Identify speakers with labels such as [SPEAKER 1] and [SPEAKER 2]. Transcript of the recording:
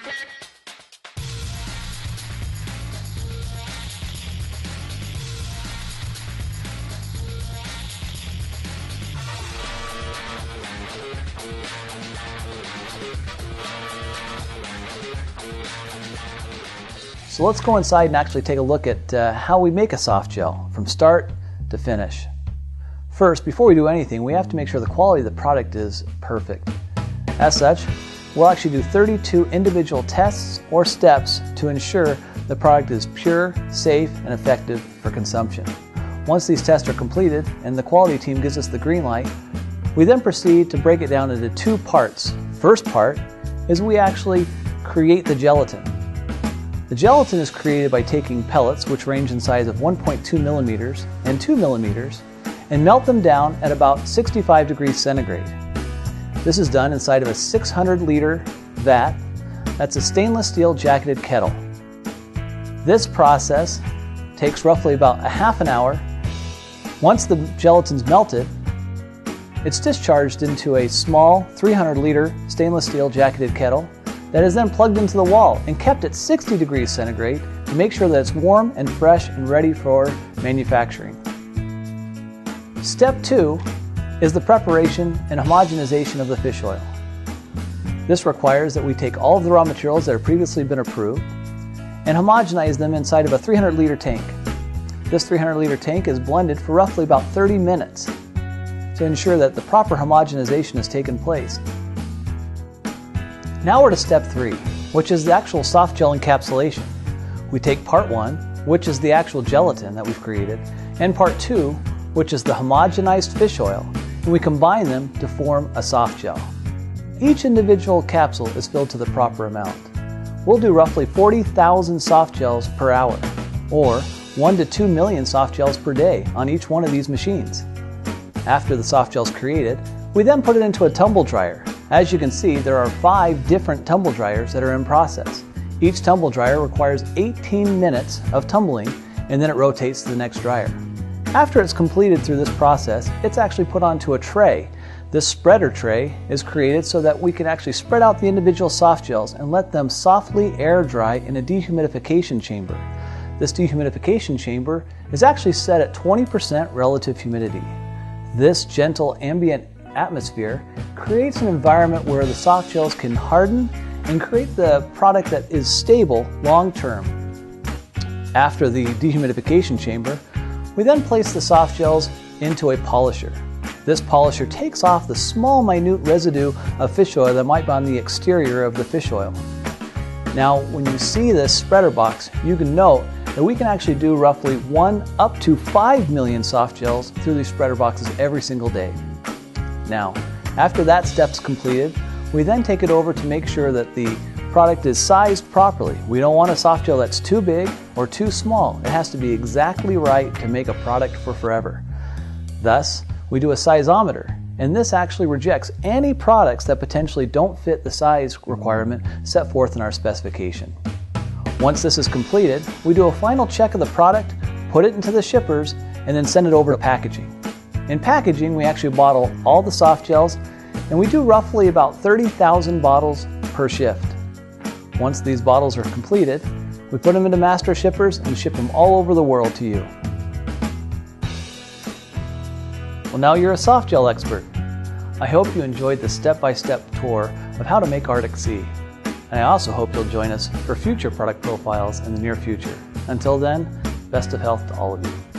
[SPEAKER 1] So let's go inside and actually take a look at how we make a soft gel from start to finish. First, before we do anything, we have to make sure the quality of the product is perfect. As such, we'll actually do 32 individual tests or steps to ensure the product is pure, safe, and effective for consumption. Once these tests are completed and the quality team gives us the green light, we then proceed to break it down into two parts. First part is we actually create the gelatin. The gelatin is created by taking pellets, which range in size of 1.2 millimeters and 2 millimeters, and melt them down at about 65 degrees centigrade. This is done inside of a 600-liter vat. That's a stainless steel jacketed kettle. This process takes roughly about a half an hour. Once the gelatin's melted, it's discharged into a small 300-liter stainless steel jacketed kettle that is then plugged into the wall and kept at 60 degrees centigrade to make sure that it's warm and fresh and ready for manufacturing. Step 2 is the preparation and homogenization of the fish oil. This requires that we take all of the raw materials that have previously been approved and homogenize them inside of a 300-liter tank. This 300-liter tank is blended for roughly about 30 minutes to ensure that the proper homogenization has taken place. Now we're to step 3, which is the actual soft gel encapsulation. We take part 1, which is the actual gelatin that we've created, and part 2, which is the homogenized fish oil, and we combine them to form a soft gel. Each individual capsule is filled to the proper amount. We'll do roughly 40,000 soft gels per hour, or 1 to 2 million soft gels per day on each one of these machines. After the soft gel is created, we then put it into a tumble dryer. As you can see, there are 5 different tumble dryers that are in process. Each tumble dryer requires 18 minutes of tumbling, and then it rotates to the next dryer. After it's completed through this process, it's actually put onto a tray. This spreader tray is created so that we can actually spread out the individual soft gels and let them softly air dry in a dehumidification chamber. This dehumidification chamber is actually set at 20% relative humidity. This gentle ambient atmosphere creates an environment where the soft gels can harden and create the product that is stable long term. After the dehumidification chamber, we then place the soft gels into a polisher. This polisher takes off the small minute residue of fish oil that might be on the exterior of the fish oil. Now when you see this spreader box, you can note that we can actually do roughly 1 up to 5 million soft gels through these spreader boxes every single day. Now, after that step's completed, we then take it over to make sure that the product is sized properly. We don't want a soft gel that's too big or too small. It has to be exactly right to make a product for forever. Thus, we do a sizeometer, and this actually rejects any products that potentially don't fit the size requirement set forth in our specification. Once this is completed, we do a final check of the product, put it into the shippers, and then send it over to packaging. In packaging, we actually bottle all the soft gels, and we do roughly about 30,000 bottles per shift. Once these bottles are completed, we put them into master shippers and ship them all over the world to you. Well, now you're a soft gel expert. I hope you enjoyed the step-by-step tour of how to make Artic C. And I also hope you'll join us for future product profiles in the near future. Until then, best of health to all of you.